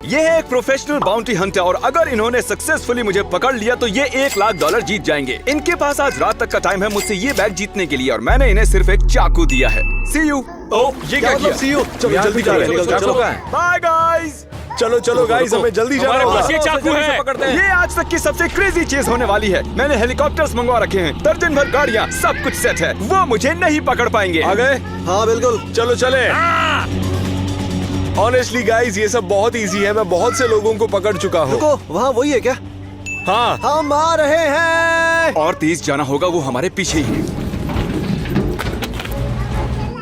ये है एक प्रोफेशनल बाउंटी हंटर और अगर इन्होंने सक्सेसफुली मुझे पकड़ लिया तो ये $1,00,000 जीत जाएंगे। इनके पास आज रात तक का टाइम है मुझसे ये बैग जीतने के लिए और मैंने इन्हें सिर्फ एक चाकू दिया है। See you। ये क्या किया? सी यू। चलो जल्दी चलो। Bye guys. चलो गाइस, हमें जल्दी जाना होगा। ये चाकू है। ये आज तक की सबसे क्रेजी चीज होने वाली है। मैंने हेलीकॉप्टर्स मंगवा रखे हैं, दर्जन भर गाड़ियाँ, सब कुछ सेट है। वो मुझे नहीं पकड़ पाएंगे। आ गए? हाँ बिल्कुल। चलो चले। ऑनेस्टली गाइस, ये सब बहुत इजी है। मैं बहुत से लोगों को पकड़ चुका हूँ। रुको, वहाँ वही है क्या? हाँ, हम आ रहे हैं। और तेज जाना होगा, वो हमारे पीछे ही है।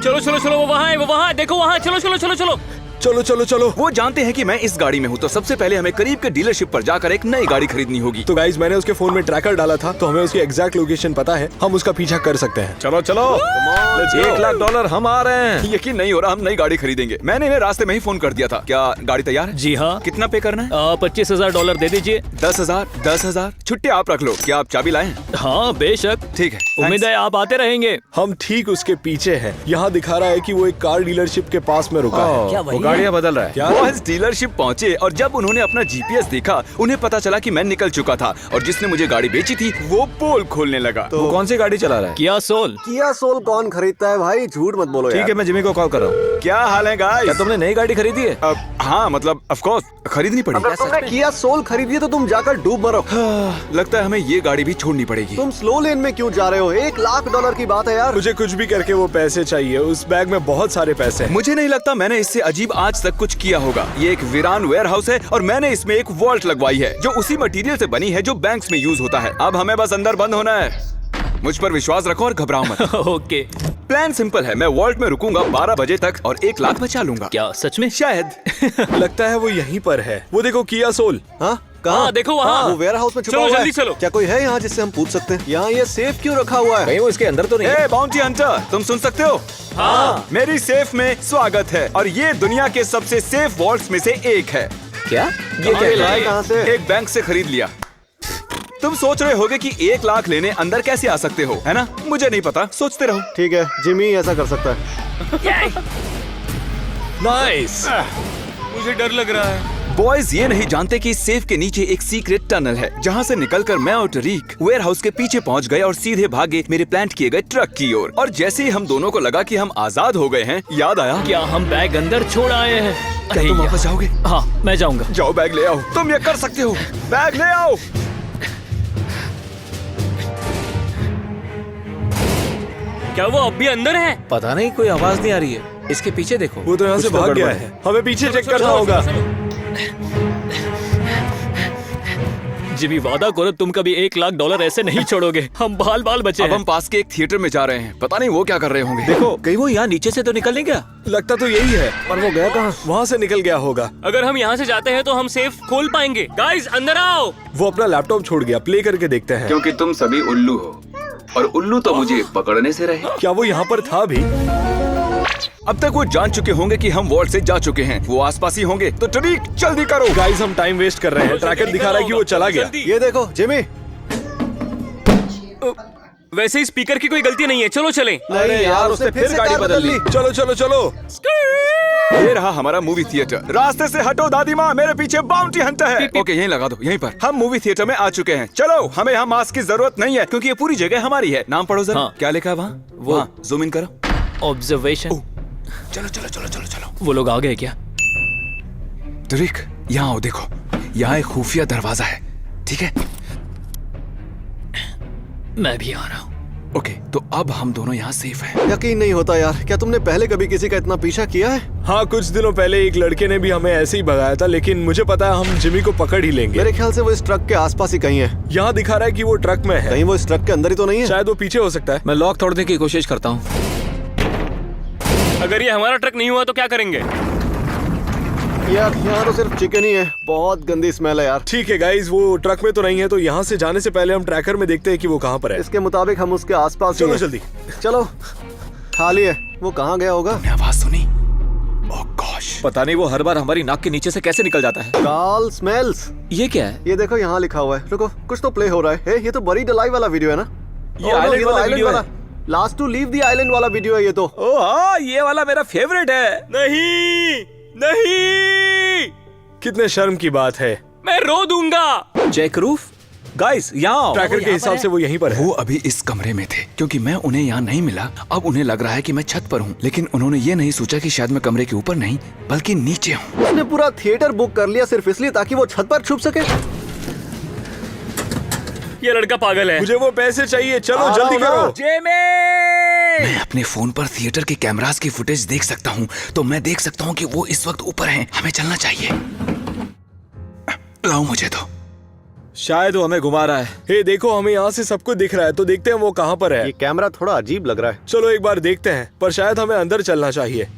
चलो वो वहाँ है, देखो वहाँ। चलो। वो जानते हैं कि मैं इस गाड़ी में हूँ, तो सबसे पहले हमें करीब के डीलरशिप पर जाकर एक नई गाड़ी खरीदनी होगी। तो गाइस मैंने उसके फोन में ट्रैकर डाला था, तो हमें उसकी एग्जैक्ट लोकेशन पता है। हम उसका पीछा कर सकते हैं। चलो $1,00,000 हम आ रहे हैं। यकीन नहीं हो रहा, हम नई गाड़ी खरीदेंगे। मैंने इन्हें रास्ते में ही फोन कर दिया था। क्या गाड़ी तैयार है? जी हाँ। कितना पे करना है? $25,000 दे दीजिए। 10,000। छुट्टी आप रख लो। क्या आप चाबी लाए हैं? हाँ बेशक। ठीक है, उम्मीद है आप आते रहेंगे। हम ठीक उसके पीछे हैं। यहाँ दिखा रहा है कि वो एक कार डीलरशिप के पास में रुका है। क्या वो गाड़ियाँ बदल रहा है क्या? वो इस डीलरशिप पहुंचे और जब उन्होंने अपना जीपीएस देखा, उन्हें पता चला कि मैं निकल चुका था और जिसने मुझे गाड़ी बेची थी वो पोल खोलने लगा। वो कौन सी गाड़ी चला रहा है? किया सोल। किया सोल कौन खरीदता है भाई? झूठ मत बोलो ठीक यार। है, मैं जिमी को कॉल कर रहा हूँ। क्या हाल है गाइस? क्या तुमने नई गाड़ी खरीदी है? हाँ, मतलब ऑफ कोर्स खरीदनी अगर पड़ेगी। तुमने किया सोल खरीदी है तो तुम जाकर डूब मरो। लगता है हमें ये गाड़ी भी छोड़नी पड़ेगी। तुम स्लो लेन में क्यों जा रहे हो? $1,00,000 की बात है यार। मुझे कुछ भी करके वो पैसे चाहिए। उस बैग में बहुत सारे पैसे हैं। मुझे नहीं लगता मैंने इससे अजीब आज तक कुछ किया होगा। ये एक वीरान वेयर हाउस है और मैंने इसमें एक वॉल्ट लगवाई है जो उसी मटेरियल से बनी है जो बैंक्स में यूज होता है। अब हमें बस अंदर बंद होना है। मुझ पर विश्वास रखो और घबराओ मत। ओके। प्लान सिंपल है, मैं वॉल्ट में रुकूंगा 12 बजे तक और $1,00,000 बचा लूंगा। क्या सच में? शायद। लगता है वो यहीं पर है। वो देखो किया सोल। हाँ कहाँ? हाँ देखो वहाँ। वो वेयर हाउस में छुपा चलो, हुआ है। जल्दी चलो। क्या कोई है यहाँ जिससे हम पूछ सकते हैं? यहाँ ये सेफ क्यों रखा हुआ है? कहीं वो इसके अंदर तो नहीं है? ए बाउंटी हंटर, तुम सुन सकते हो? हाँ। मेरी सेफ में स्वागत है और ये दुनिया के सबसे सेफ वॉल्ट्स में से एक है। क्या? ये क्या लाया कहाँ से? एक बैंक से खरीद लिया। तुम सोच रहे होगे कि $1,00,000 लेने अंदर कैसे आ सकते हो, है ना? मुझे नहीं पता, सोचते रहो। ठीक है, जिमी ऐसा कर सकता है। नाइस। मुझे डर लग रहा है। बॉयज ये नहीं जानते कि इस सेफ के नीचे एक सीक्रेट टनल है जहाँ से निकलकर मैं और टरीक वेयर हाउस के पीछे पहुँच गए और सीधे भागे मेरे प्लांट किए गए ट्रक की ओर। और जैसे ही हम दोनों को लगा कि हम आजाद हो गए हैं, याद आया क्या हम बैग अंदर छोड़ आए हैं? क्या तुम वापस जाओगे? हाँ मैं जाऊंगा। जाओ बैग ले आओ। तुम ये कर सकते हो, बैग ले आओ। क्या वो अब भी अंदर है? पता नहीं, कोई आवाज नहीं आ रही है। इसके पीछे देखो। वो तो यहाँ से कुछ तो भाग गया गड़बड़ है। हमें पीछे चेक करना होगा। जिमी वादा करो तुम कभी $1,00,000 ऐसे नहीं छोड़ोगे। हम बाल बाल बचे अब हैं। हम पास के एक थिएटर में जा रहे हैं, पता नहीं वो क्या कर रहे होंगे। देखो, कहीं वो यहाँ नीचे से तो निकल नहीं गया? लगता तो यही है। और वो गया कहाँ? वहाँ से निकल गया होगा। अगर हम यहाँ से जाते हैं तो हम सेफ खोल पाएंगे। गाइस अंदर आओ। वो अपना लैपटॉप छोड़ गया। प्ले करके देखते हैं। क्योंकि तुम सभी उल्लू हो और उल्लू तो मुझे पकड़ने से रहे। क्या वो यहाँ पर था भी? अब तक वो जान चुके होंगे कि हम वॉल्ट से जा चुके हैं। वो आसपास ही होंगे, तो टरीक जल्दी करो। गाइस हम टाइम वेस्ट कर रहे हैं। ट्रैकर दिखा रहा है कि वो चला गया। ये देखो जिमी। वैसे ही स्पीकर की कोई गलती नहीं है, चलो चलें। नहीं यार, उसने फिर से कार बदल ली। चलो चलो चलो। ये रहा हमारा मूवी थिएटर। रास्ते से हटो दादी माँ, मेरे पीछे बाउंटी हंटर है। ओके यहीं लगा दो, यहीं पर। हम मूवी थिएटर में आ चुके हैं। चलो, हमें यहाँ मास्क की जरूरत नहीं है क्योंकि ये पूरी जगह हमारी है। नाम पढ़ो जरा। हाँ। क्या लिखा है वहाँ? वो जूम इन करो। ऑब्जर्वेशन। चलो चलो चलो चलो चलो। वो लोग आ गए क्या? टरीक यहाँ आओ, देखो यहाँ एक खुफिया दरवाजा है। ठीक है, मैं भी आ रहा हूँ। ओके तो अब हम दोनों यहाँ सेफ हैं। यकीन नहीं होता यार, क्या तुमने पहले कभी किसी का इतना पीछा किया है? हाँ, कुछ दिनों पहले एक लड़के ने भी हमें ऐसे ही भगाया था, लेकिन मुझे पता है हम जिमी को पकड़ ही लेंगे। मेरे ख्याल से वो इस ट्रक के आसपास ही कहीं है। यहाँ दिखा रहा है कि वो ट्रक में है। कहीं वो इस ट्रक के अंदर ही तो नहीं है? शायद वो पीछे हो सकता है। मैं लॉक तोड़ने की कोशिश करता हूँ। अगर ये हमारा ट्रक नहीं हुआ तो क्या करेंगे? यार यहाँ तो सिर्फ चिकन ही है। बहुत गंदी स्मेल है यार। ठीक है गाइस, वो ट्रक में तो नहीं है, तो यहाँ से जाने से पहले हम ट्रैकर में देखते हैं कि वो कहाँ पर है। इसके मुताबिक हम उसके आसपास ही चलो हैं। जल्दी। चलो, खाली है। वो कहाँ गया होगा? तुमने आवाज सुनी? ओह गॉश, पता नहीं वो हर बार हमारी नाक के नीचे से कैसे निकल जाता है। Carl smells. ये क्या है? ये देखो यहाँ लिखा हुआ है। रुको, कुछ तो प्ले हो रहा है। ये तो बड़ी डलाई वाला वीडियो है ना? ये आइलैंड वाला वीडियो है। Last to leave the island वाला वीडियो है ये तो। ओह हाँ, ये वाला मेरा फेवरेट है। नहीं नहीं। कितने शर्म की बात है। मैं रो दूंगा। चेक रूफ गाइस, यहाँ ट्रैकर के हिसाब से वो यहीं पर है। वो अभी इस कमरे में थे क्योंकि मैं उन्हें यहाँ नहीं मिला। अब उन्हें लग रहा है कि मैं छत पर हूँ, लेकिन उन्होंने ये नहीं सोचा कि शायद मैं कमरे के ऊपर नहीं बल्कि नीचे हूँ। उसने पूरा थिएटर बुक कर लिया सिर्फ इसलिए ताकि वो छत पर छुप सके। ये लड़का पागल है। मुझे वो पैसे चाहिए, चलो जल्दी करो। मैं अपने फोन पर थिएटर के कैमरास की फुटेज देख सकता हूँ, तो मैं देख सकता हूँ कि वो इस वक्त ऊपर हैं। हमें चलना चाहिए। लाओ मुझे तो। शायद वो हमें घुमा रहा है। हे देखो, हमें यहाँ से सब कुछ दिख रहा है, तो देखते हैं वो कहाँ पर है। ये कैमरा थोड़ा अजीब लग रहा है। चलो एक बार देखते हैं, पर शायद हमें अंदर चलना चाहिए।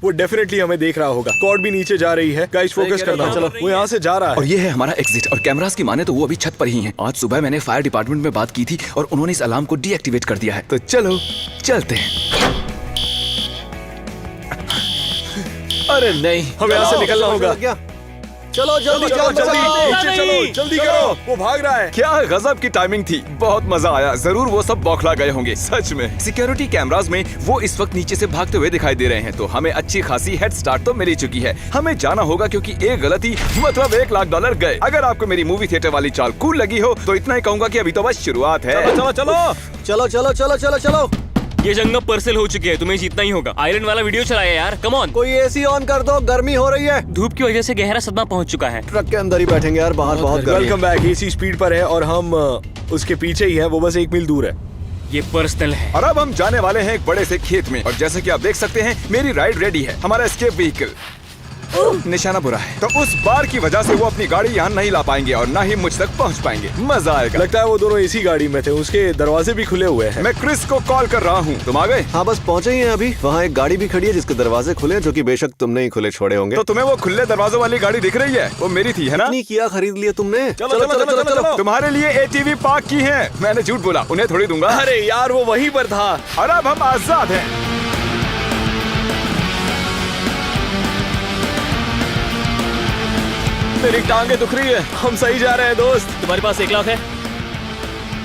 वो डेफिनेटली हमें देख रहा होगा। कॉर्ड भी नीचे जा रही है। गाइस फोकस करना। चलो, वो यहाँ से जा रहा और है। ये है हमारा एग्जिट। और कैमरास की माने तो वो अभी छत पर ही हैं। आज सुबह मैंने फायर डिपार्टमेंट में बात की थी और उन्होंने इस अलार्म को डीएक्टिवेट कर दिया है। तो चलो चलते हैं। अरे नहीं, हमें यहाँ से निकलना होगा। क्या? चलो जल्दी चलो जल्दी जल्दी, नीचे नहीं। चलो, जल्दी करो। वो भाग रहा है। क्या गजब की टाइमिंग थी। बहुत मजा आया। जरूर वो सब बौखला गए होंगे सच में। सिक्योरिटी कैमरास में वो इस वक्त नीचे से भागते हुए दिखाई दे रहे हैं, तो हमें अच्छी खासी हेड स्टार्ट तो मिल ही चुकी है। हमें जाना होगा क्योंकि एक गलती मतलब $1,00,000 गए। अगर आपको मेरी मूवी थिएटर वाली चाल कूल लगी हो तो इतना ही कहूंगा कि अभी तो बस शुरुआत है। चलो चलो चलो चलो चलो चलो चलो। ये जंग पर्सल हो चुकी है, तुम्हें जीतना ही होगा। आयरन वाला वीडियो चलाया यार, कम ऑन। कोई एसी ऑन कर दो, गर्मी हो रही है। धूप की वजह से गहरा सदमा पहुंच चुका है। ट्रक के अंदर ही बैठेंगे यार, बाहर बहुत गर्मी है। Welcome back. एसी स्पीड पर है और हम उसके पीछे ही है। वो बस 1 मील दूर है। ये पर्सनल है। और अब हम जाने वाले हैं एक बड़े से खेत में। और जैसे कि आप देख सकते हैं मेरी राइड रेडी है। हमारा एस्केप व्हीकल निशाना बुरा है, तो उस बार की वजह से वो अपनी गाड़ी यहाँ नहीं ला पाएंगे और ना ही मुझ तक पहुँच पाएंगे। मजा आएगा। लगता है वो दोनों इसी गाड़ी में थे। उसके दरवाजे भी खुले हुए हैं। मैं क्रिस को कॉल कर रहा हूँ। तुम आ गए? हाँ बस पहुंचे ही हैं अभी। वहाँ एक गाड़ी भी खड़ी है जिसके दरवाजे खुले हैं, जो कि बेशक तुमने ही खुले छोड़े होंगे। तो तुम्हें वो खुले दरवाजों वाली गाड़ी दिख रही है? वो मेरी थी, है ना? नहीं किया, खरीद लिया तुमने। चलो, चलो, चलो, चलो। तुम्हारे लिए एटीवी पार्क की है। मैंने झूठ बोला, उन्हें थोड़ी दूंगा। अरे यार, वो वहीं पर था। और अब हम आजाद हैं। मेरी टांगे दुख रही है। हम सही जा रहे हैं दोस्त। तुम्हारे पास 1 लाख है?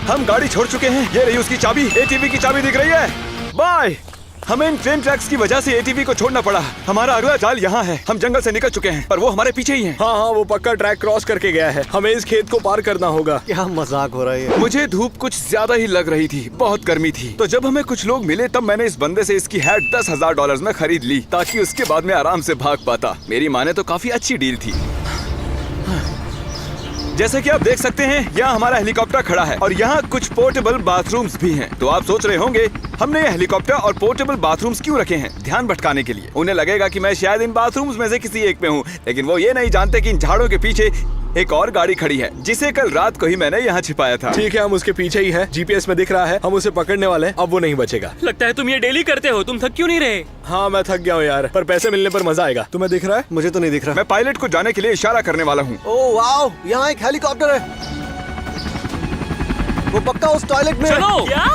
हम गाड़ी छोड़ चुके हैं। ये रही उसकी चाबी। एटीवी की चाबी दिख रही है। बाय। हमें इन ट्रेन ट्रैक्स की वजह से एटीवी को छोड़ना पड़ा। हमारा अगला जाल यहाँ है। हम जंगल से निकल चुके हैं, पर वो हमारे पीछे ही हैं। हाँ हाँ, वो पक्का ट्रैक क्रॉस करके गया है। हमें इस खेत को पार करना होगा। क्या मजाक हो रहा है। मुझे धूप कुछ ज्यादा ही लग रही थी। बहुत गर्मी थी। तो जब हमें कुछ लोग मिले तब मैंने इस बंदे से इसकी हैट $10,000 में खरीद ली, ताकि उसके बाद में आराम से भाग पाता। मेरी माने तो काफी अच्छी डील थी। जैसे कि आप देख सकते हैं यहाँ हमारा हेलीकॉप्टर खड़ा है और यहाँ कुछ पोर्टेबल बाथरूम्स भी हैं। तो आप सोच रहे होंगे हमने ये हेलीकॉप्टर और पोर्टेबल बाथरूम्स क्यों रखे हैं? ध्यान भटकाने के लिए। उन्हें लगेगा कि मैं शायद इन बाथरूम्स में से किसी एक में हूँ, लेकिन वो ये नहीं जानते कि इन झाड़ों के पीछे एक और गाड़ी खड़ी है जिसे कल रात को ही मैंने यहाँ छिपाया था। ठीक है, हम उसके पीछे ही हैं। जीपीएस में दिख रहा है। हम उसे पकड़ने वाले हैं। अब वो नहीं बचेगा। लगता है तुम ये डेली करते हो। तुम थक क्यों नहीं रहे? हाँ, मैं थक गया हूँ यार, पर पैसे मिलने पर मजा आएगा। तुम्हें दिख रहा है? मुझे तो नहीं दिख रहा। मैं पायलट को जाने के लिए इशारा करने वाला हूँ। ओह वाओ, यहाँ एक हेलीकॉप्टर है। वो पक्का उस टॉयलेट में है। चलो। क्या?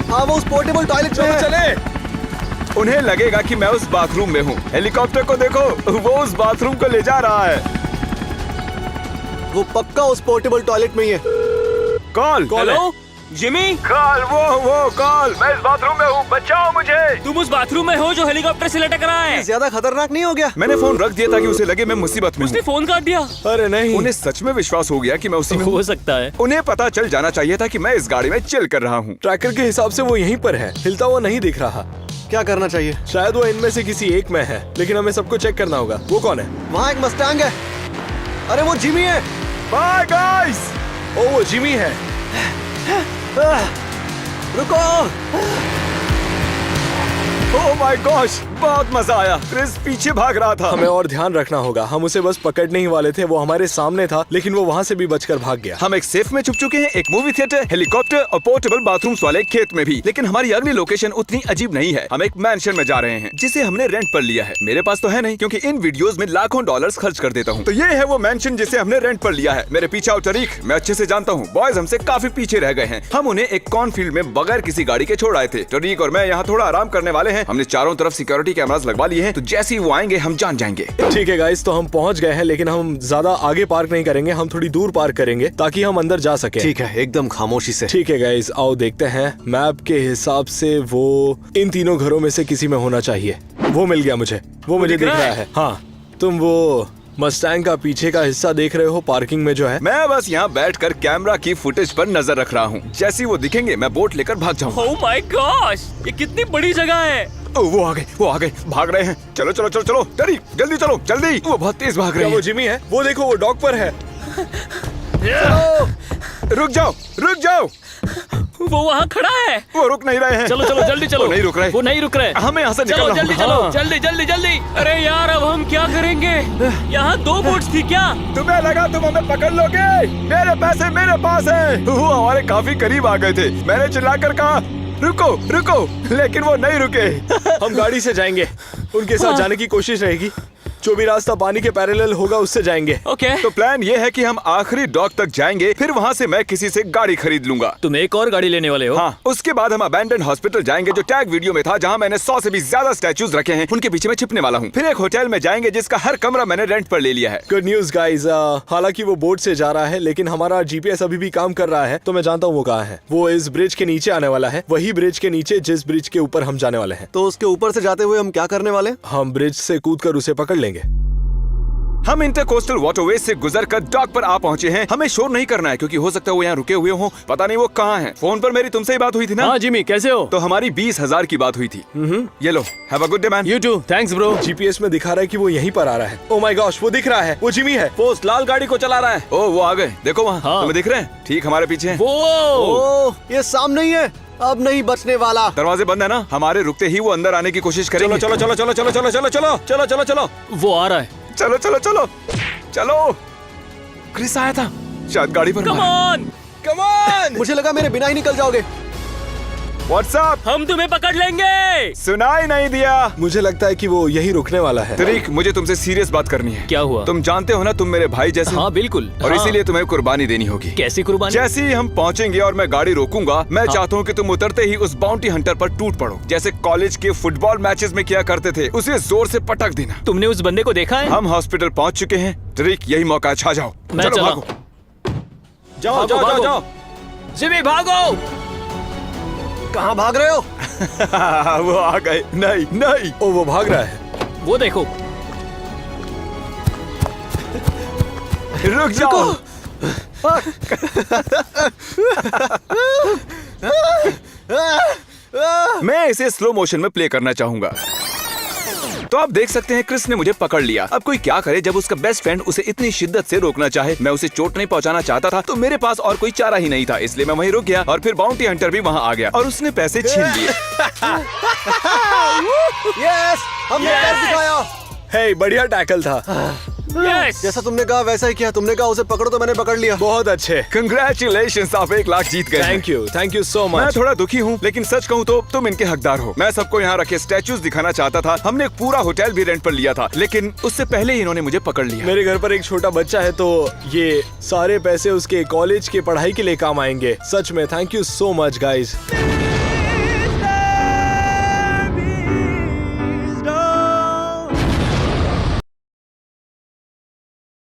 हाँ, वो उस पोर्टेबल टॉयलेट में है। चले। उन्हें लगेगा कि मैं उस बाथरूम में हूँ। हेलीकॉप्टर को देखो, वो उस बाथरूम को ले जा रहा है। वो पक्का उस पोर्टेबल टॉयलेट में ही है। कॉल। Hello Jimmy, call. वो कॉल। मैं इस बाथरूम में हूँ, बचाओ मुझे। तुम उस बाथरूम में हो जो हेलीकॉप्टर से लटक रहा है। ज्यादा खतरनाक नहीं हो गया? मैंने फोन रख दिया ताकि उसे लगे मैं मुसीबत में उसने हूँ। फोन काट दिया। अरे नहीं। उन्हें सच में विश्वास हो गया कि मैं उसी में हूँ। हो सकता है। उन्हें पता चल जाना चाहिए था कि मैं इस गाड़ी में चिल कर रहा हूँ। ट्रैकर के हिसाब से वो यहीं पर है। हिलता हुआ नहीं दिख रहा। क्या करना चाहिए? शायद वो इनमें से किसी एक में है, लेकिन हमें सबको चेक करना होगा। वो कौन है? वहाँ एक मस्टैंग है। अरे वो जिमी है। Bye guys. ओ, वो जिमी है। रुको। ओह माय गॉश, बहुत मजा आया। क्रिस पीछे भाग रहा था। हमें और ध्यान रखना होगा। हम उसे बस पकड़ने ही वाले थे। वो हमारे सामने था, लेकिन वो वहाँ से भी बचकर भाग गया। हम एक सेफ में छुप चुके हैं, एक मूवी थिएटर, हेलीकॉप्टर और पोर्टेबल बाथरूम्स वाले खेत में भी। लेकिन हमारी अगली लोकेशन उतनी अजीब नहीं है। हम एक मैंशन में जा रहे हैं जिसे हमने रेंट पर लिया है। मेरे पास तो है नहीं, क्योंकि इन वीडियोस में लाखों डॉलर्स खर्च कर देता हूँ। तो ये है वो मैंशन जिसे हमने रेंट पर लिया है। मेरे पीछे आओ टरीक, मैं अच्छे से जानता हूँ बॉयज हमसे काफी पीछे रह गए हैं। हम उन्हें एक कॉर्नफील्ड में बगैर किसी गाड़ी के छोड़ आए थे। टरीक और मैं यहाँ थोड़ा आराम करने वाले हैं। हमने चारों तरफ सिक्योरिटी कैमरास लगवा लिए हैं, तो जैसे ही वो आएंगे हम जान जाएंगे। ठीक है गाइस, तो हम पहुंच गए हैं, लेकिन हम ज्यादा आगे पार्क नहीं करेंगे। हम थोड़ी दूर पार्क करेंगे ताकि हम अंदर जा सके। ठीक है, एकदम खामोशी से। ठीक है गाइस, आओ देखते हैं। मैप के हिसाब से वो इन तीनों घरों में से किसी में होना चाहिए। वो मिल गया मुझे। वो मुझे दिख रहा है। हाँ, तुम वो मस्टैंग का पीछे का हिस्सा देख रहे हो पार्किंग में जो है? मैं बस यहाँ बैठकर कैमरा की फुटेज पर नजर रख रहा हूँ। जैसे ही वो दिखेंगे मैं बोट लेकर भाग जाऊंगा। ओह माय गॉश, ये कितनी बड़ी जगह है। वो आ गए, भाग रहे हैं। चलो चलो चलो चलो, डरी जल्दी चलो जल्दी। वो बहुत तेज भाग क्या रहे वो हैं। जिमी है? वो देखो, वो डॉक पर है। रुक जाओ। वो वहाँ खड़ा है। वो रुक नहीं रहे हैं। चलो चलो जल्दी चलो। वो नहीं रुक रहे। वो नहीं रुक रहे। हमें यहाँ से चलो निकलना जल्दी होगा। चलो, हाँ। जल्दी जल्दी जल्दी। अरे यार, अब हम क्या करेंगे? यहाँ 2 बोट्स थी क्या? तुम्हें लगा तुम हमें पकड़ लोगे? मेरे पैसे मेरे पास है। वो हमारे काफी करीब आ गए थे। मैंने चिल्लाकर कहा रुको, लेकिन वो नहीं रुके। हम गाड़ी से जाएंगे, उनके साथ जाने की कोशिश रहेगी। जो भी रास्ता पानी के पैरेलल होगा उससे जाएंगे। ओके। तो प्लान ये है कि हम आखिरी डॉक तक जाएंगे, फिर वहाँ से मैं किसी से गाड़ी खरीद लूंगा। तुम एक और गाड़ी लेने वाले हो? हाँ, उसके बाद हम अबैंडन हॉस्पिटल जाएंगे जो टैग वीडियो में था, जहाँ मैंने 100 से भी ज्यादा स्टैचूज रखे हैं। उनके पीछे मैं छिपने वाला हूँ। फिर एक होटल में जाएंगे जिसका हर कमरा मैंने रेंट पर ले लिया है। गुड न्यूज गाइस, हालांकि वो बोट से जा रहा है लेकिन हमारा जीपीएस अभी भी काम कर रहा है, तो मैं जानता हूँ वो कहाँ है। वो इस ब्रिज के नीचे आने वाला है, वही ब्रिज के नीचे जिस ब्रिज के ऊपर हम जाने वाले हैं। तो उसके ऊपर से जाते हुए हम क्या करने वाले? हम ब्रिज से कूदकर उसे पकड़ लेंगे। हम इंटरकोस्टल वाटरवे से गुजरकर डॉक पर आ पहुंचे हैं। हमें शोर नहीं करना है क्योंकि हो सकता है वो यहाँ रुके हुए हों। पता नहीं वो कहाँ हैं। फोन पर मेरी तुमसे ही बात हुई थी ना? हाँ जिमी, कैसे हो? तो हमारी 20,000 की बात हुई थी। ये लो, have a good day man. You too, thanks bro. GPS में दिखा रहा है कि वो यहीं पर आ रहा है। ओह माय गॉश, वो दिख रहा है, वो जिमी है। वो उस लाल गाड़ी को चला रहा है। ओ वो आ गए, देखो वहाँ। हाँ। तुम्हें दिख रहे हैं? ठीक हमारे पीछे हैं। वो ओह, ये सामने ही है, अब नहीं बचने वाला। दरवाजे बंद है ना? हमारे रुकते ही वो अंदर आने की कोशिश करेंगे। चलो चलो चलो चलो चलो चलो चलो चलो चलो चलो। वो आ रहा है। चलो चलो चलो चलो। क्रिस आया था, शायद गाड़ी पर कम ऑन, कम ऑन। मुझे लगा मेरे बिना ही निकल जाओगे। व्हाट्सअप। हम तुम्हें पकड़ लेंगे। सुनाई नहीं दिया। मुझे लगता है कि वो यहीं रुकने वाला है। तरीक, मुझे तुमसे सीरियस बात करनी है। क्या हुआ? तुम जानते हो ना, तुम मेरे भाई जैसे हो। हाँ बिल्कुल। और हाँ। इसीलिए तुम्हें कुर्बानी देनी होगी। कैसी कुर्बानी? जैसे ही हम पहुंचेंगे और मैं गाड़ी रोकूंगा, मैं चाहता हूँ कि तुम उतरते ही उस बाउंटी हंटर पर टूट पड़ो, जैसे कॉलेज के फुटबॉल मैचेस में किया करते थे। उसे जोर से पटक देना। तुमने उस बंदे को देखा है? हम हॉस्पिटल पहुंच चुके हैं। तरीक, यही मौका है, छा जाओ। मैं चलो चला। भागो। जाओ भागो, जाओ जाओ भागो। जाओ। जिमी भागो। कहाँ भाग रहे हो? वो आ गए। नहीं नहीं, ओ वो भाग रहा है। वो देखो। रुक जाओ। मैं इसे स्लो मोशन में प्ले करना चाहूंगा। तो आप देख सकते हैं क्रिस ने मुझे पकड़ लिया। अब कोई क्या करे जब उसका बेस्ट फ्रेंड उसे इतनी शिद्दत से रोकना चाहे। मैं उसे चोट नहीं पहुंचाना चाहता था, तो मेरे पास और कोई चारा ही नहीं था, इसलिए मैं वहीं रुक गया। और फिर बाउंटी हंटर भी वहां आ गया और उसने पैसे छीन लिए। यस, हमने कर दिखाया। हे, बढ़िया टैकल था। यस। जैसा तुमने कहा वैसा ही किया। तुमने कहा उसे पकड़ो तो मैंने पकड़ लिया। बहुत अच्छे। कंग्रेचुलेशंस, आप 1 लाख जीत गए। थैंक यू सो मैं मच। थोड़ा दुखी हूँ, लेकिन सच कहूँ तो तुम इनके हकदार हो। मैं सबको यहाँ रखे स्टैचूज दिखाना चाहता था। हमने एक पूरा होटल भी रेंट पर लिया था, लेकिन उससे पहले ही इन्होंने मुझे पकड़ लिया। मेरे घर पर एक छोटा बच्चा है, तो ये सारे पैसे उसके कॉलेज के पढ़ाई के लिए काम आएंगे। सच में thank you so much guys.